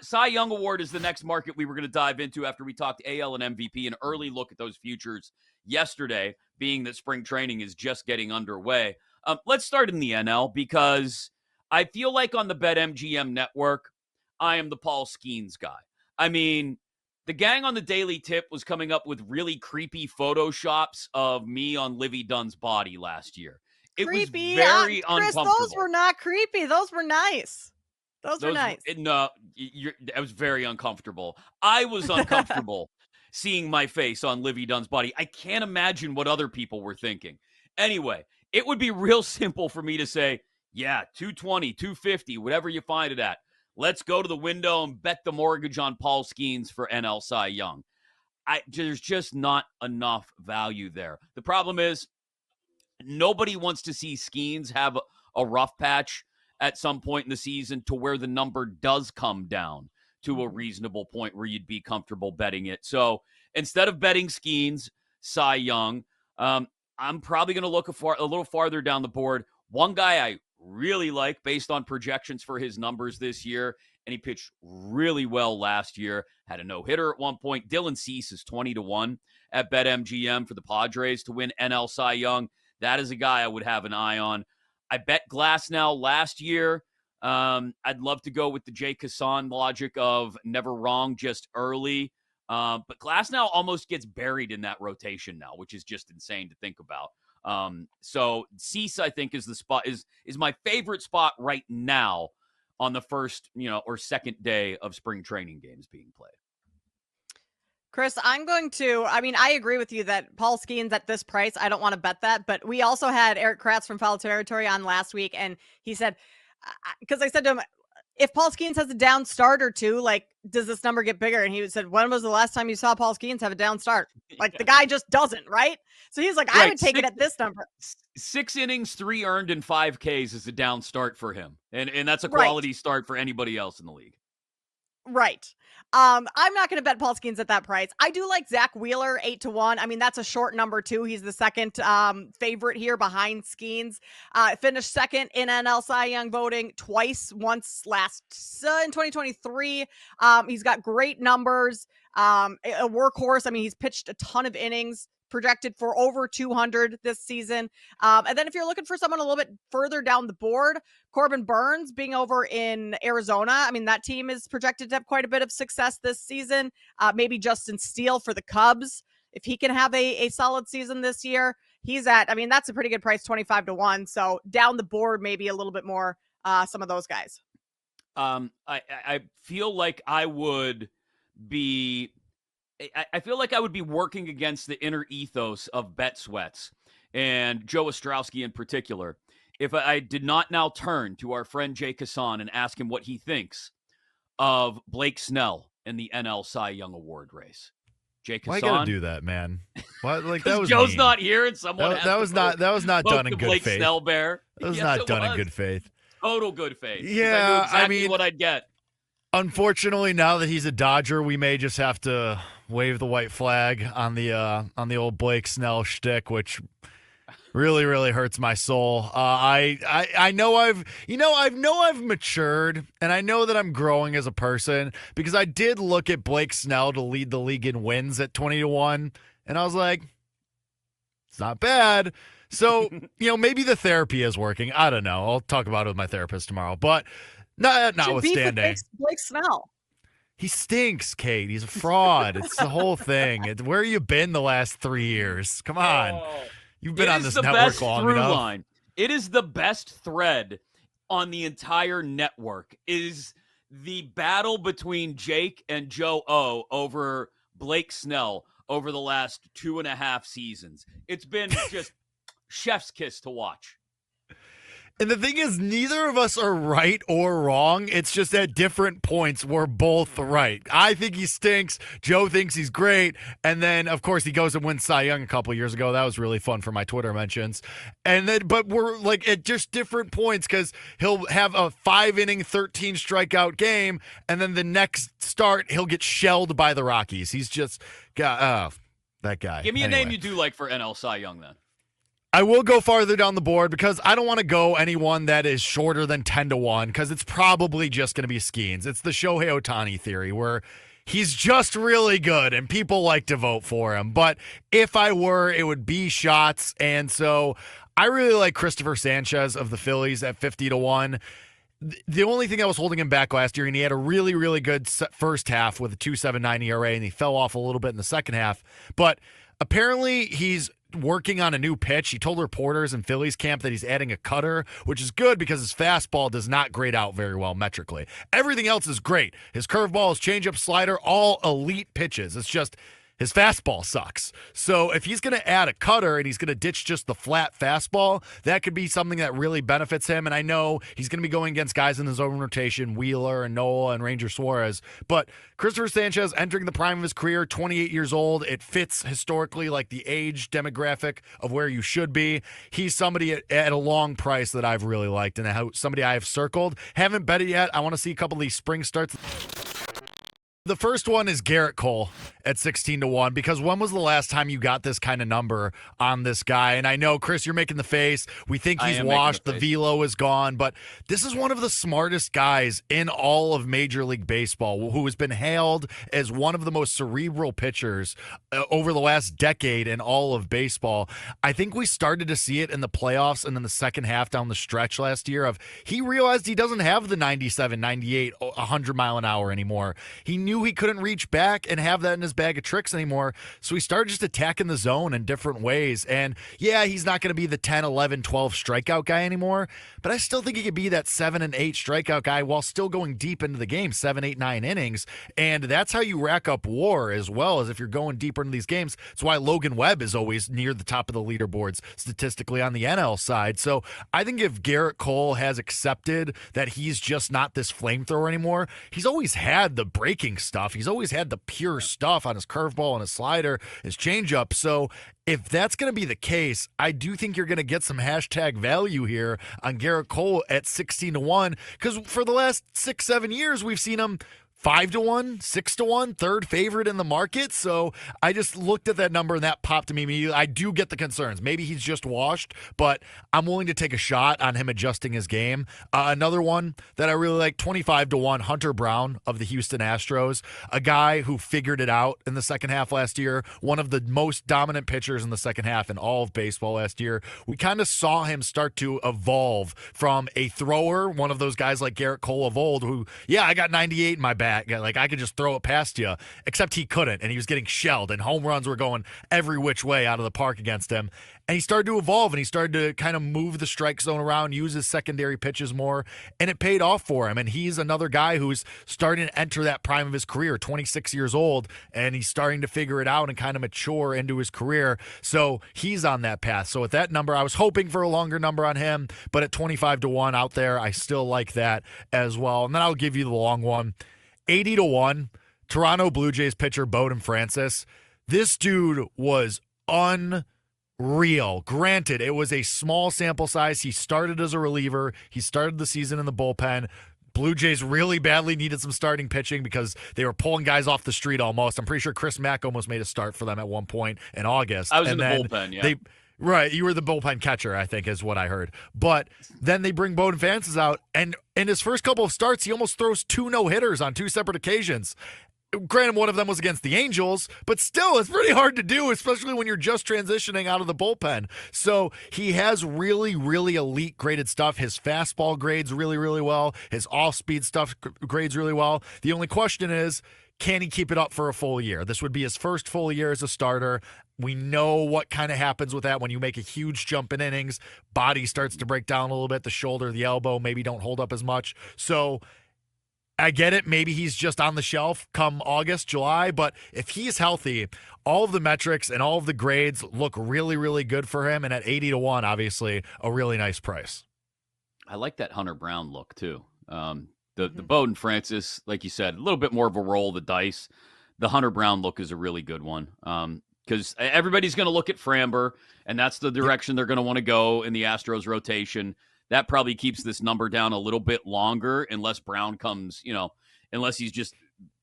Cy Young Award is the next market we were going to dive into after we talked AL and MVP, an early look at those futures yesterday, being that spring training is just getting underway. Let's start in the NL because I feel like on the BetMGM network, I am the Paul Skeens guy. I mean, the gang on the Daily Tip was coming up with really creepy photoshops of me on Livy Dunn's body last year. It Creepy. was very Chris, uncomfortable. those were not creepy. Those were nice. Those were nice. No, I was very uncomfortable. I was uncomfortable seeing my face on Livy Dunn's body. I can't imagine what other people were thinking. Anyway, it would be real simple for me to say, yeah, 220, 250, whatever you find it at. Let's go to the window and bet the mortgage on Paul Skeens for NL Cy Young. There's just not enough value there. The problem is nobody wants to see Skeens have a rough patch at some point in the season to where the number does come down to a reasonable point where you'd be comfortable betting it. So instead of betting Skeens, Cy Young, I'm probably going to look a little farther down the board. One guy I really like based on projections for his numbers this year, and he pitched really well last year, had a no-hitter at one point. Dylan Cease is 20-1 at BetMGM for the Padres to win NL Cy Young. That is a guy I would have an eye on. I bet Glasnow last year. I'd love to go with the Jake Hasan logic of never wrong, just early. But Glasnow almost gets buried in that rotation now, which is just insane to think about. So Cease, I think, is the spot is my favorite spot right now on the first, or second day of spring training games being played. Chris, I agree with you that Paul Skeens at this price, I don't want to bet that, but we also had Eric Kratz from Foul Territory on last week, and he said, because I said to him, if Paul Skeens has a down start or two, like, does this number get bigger? And he said, when was the last time you saw Paul Skeens have a down start? Like, the guy just doesn't, right? So he's like, I would take it at this number. 6 innings, 3 earned, and 5 Ks is a down start for him. And that's a quality start for anybody else in the league. Right. I'm not going to bet Paul Skeens at that price. I do like Zach Wheeler 8-1. I mean, that's a short number too. He's the second favorite here behind Skeens. Finished second in NL Cy Young voting once last in 2023. He's got great numbers. A workhorse. I mean, he's pitched a ton of innings. Projected for over 200 this season. And then if you're looking for someone a little bit further down the board, Corbin Burns being over in Arizona. I mean, that team is projected to have quite a bit of success this season. Maybe Justin Steele for the Cubs. If he can have a solid season this year, that's a pretty good price, 25-1. So down the board, maybe a little bit more, some of those guys. I feel like I would be working against the inner ethos of Bet Sweats and Joe Ostrowski in particular if I did not now turn to our friend Jake Hasan and ask him what he thinks of Blake Snell in the NL Cy Young Award race. Jake Hasan, why you gotta do that, man? What? Like that was Joe's mean. not here and someone that was not done in good Blake faith. Snell bear. That was not done in good faith. Total good faith. Yeah, I knew exactly what I'd get. Unfortunately, now that he's a Dodger, we may just have to wave the white flag on the old Blake Snell shtick, which really, really hurts my soul. I know I've matured, and I know that I'm growing as a person because I did look at Blake Snell to lead the league in wins at 20-1, and I was like, it's not bad. So maybe the therapy is working. I don't know. I'll talk about it with my therapist tomorrow, but. Notwithstanding, Blake Snell. He stinks, Kate. He's a fraud. It's the whole thing. Where you been the last 3 years? Come on. You've been on this network long enough. Line. It is the best thread on the entire network is the battle between Jake and Joe O over Blake Snell over the last 2.5 seasons. It's been just chef's kiss to watch. And the thing is, neither of us are right or wrong. It's just at different points we're both right. I think he stinks. Joe thinks he's great. And then, of course, he goes and wins Cy Young a couple years ago. That was really fun for my Twitter mentions. And then, but we're like at just different points because he'll have a 5-inning, 13 strikeout game. And then the next start, he'll get shelled by the Rockies. He's just, that guy. Give me a name you do like for NL Cy Young then. I will go farther down the board because I don't want to go anyone that is shorter than 10-1 because it's probably just going to be Skeens. It's the Shohei Ohtani theory where he's just really good and people like to vote for him. But if I were, it would be shots. And so I really like Christopher Sanchez of the Phillies at 50-1. The only thing that was holding him back last year, and he had a really, really good first half with a 2.79 ERA, and he fell off a little bit in the second half. But apparently he's working on a new pitch. He told reporters in Phillies camp that he's adding a cutter, which is good because his fastball does not grade out very well metrically. Everything else is great. His curveball, his changeup, slider, all elite pitches. It's just his fastball sucks. So if he's going to add a cutter and he's going to ditch just the flat fastball, that could be something that really benefits him. And I know he's going to be going against guys in his own rotation, Wheeler and Nola and Ranger Suarez. But Christopher Sanchez entering the prime of his career, 28 years old. It fits historically like the age demographic of where you should be. He's somebody at a long price that I've really liked and somebody I have circled. Haven't bet it yet. I want to see a couple of these spring starts. The first one is Garrett Cole at 16-1 because when was the last time you got this kind of number on this guy? And I know, Chris, you're making the face. We think he's washed. The velo is gone. But this is one of the smartest guys in all of Major League Baseball who has been hailed as one of the most cerebral pitchers over the last decade in all of baseball. I think we started to see it in the playoffs and in the second half down the stretch last year of he realized he doesn't have the 97, 98, 100 mile an hour anymore. He knew he couldn't reach back and have that in his bag of tricks anymore. So he started just attacking the zone in different ways. And yeah, he's not going to be the 10, 11, 12 strikeout guy anymore, but I still think he could be that 7 and 8 strikeout guy while still going deep into the game, 7, 8, 9 innings. And that's how you rack up WAR as well, as if you're going deeper into these games. That's why Logan Webb is always near the top of the leaderboards statistically on the NL side. So I think if Garrett Cole has accepted that he's just not this flamethrower anymore, he's always had the breaking stuff. He's always had the pure stuff on his curveball and his slider, his changeup. So if that's going to be the case, I do think you're going to get some hashtag value here on Garrett Cole at 16-1 because for the last 6-7 years, we've seen him 5-1, 6-1, third favorite in the market. So I just looked at that number and that popped to me immediately. I do get the concerns. Maybe he's just washed, but I'm willing to take a shot on him adjusting his game. Another one that I really like, 25-1, Hunter Brown of the Houston Astros, a guy who figured it out in the second half last year, one of the most dominant pitchers in the second half in all of baseball last year. We kind of saw him start to evolve from a thrower, one of those guys like Garrett Cole of old who, yeah, I got 98 in my bag. Like I could just throw it past you, except he couldn't, and he was getting shelled, and home runs were going every which way out of the park against him. And he started to evolve, and he started to kind of move the strike zone around, use his secondary pitches more, and it paid off for him. And he's another guy who's starting to enter that prime of his career, 26 years old, and he's starting to figure it out and kind of mature into his career. So he's on that path. So at that number, I was hoping for a longer number on him, but at 25-1 out there, I still like that as well. And then I'll give you the long one. 80-1, Toronto Blue Jays pitcher Bowden Francis. This dude was unreal. Granted, it was a small sample size. He started as a reliever. He started the season in the bullpen. Blue Jays really badly needed some starting pitching because they were pulling guys off the street almost. I'm pretty sure Chris Mack almost made a start for them at one point in August. I was in the bullpen, yeah. Right, you were the bullpen catcher, I think, is what I heard. But then they bring Bowden Francis out, and in his first couple of starts, he almost throws 2 no-hitters on 2 separate occasions. Granted, one of them was against the Angels, but still, it's pretty hard to do, especially when you're just transitioning out of the bullpen. So he has really, really elite graded stuff. His fastball grades really, really well. His off-speed stuff grades really well. The only question is, can he keep it up for a full year? This would be his first full year as a starter. We know what kind of happens with that when you make a huge jump in innings. Body starts to break down a little bit. The shoulder, the elbow maybe don't hold up as much. So I get it. Maybe he's just on the shelf come August, July. But if he's healthy, all of the metrics and all of the grades look really, really good for him. And at 80-1, obviously, a really nice price. I like that Hunter Brown look, too. The Bowden Francis, like you said, a little bit more of a roll of the dice. The Hunter Brown look is a really good one. Because everybody's going to look at Framber, and that's the direction they're going to want to go in the Astros rotation. That probably keeps this number down a little bit longer unless Brown comes, unless he's just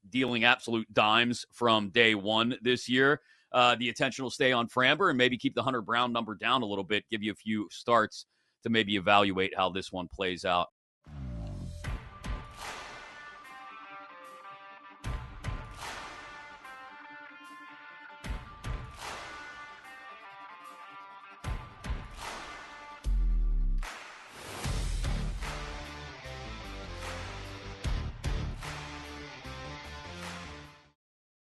dealing absolute dimes from day one this year. the attention will stay on Framber and maybe keep the Hunter Brown number down a little bit, give you a few starts to maybe evaluate how this one plays out.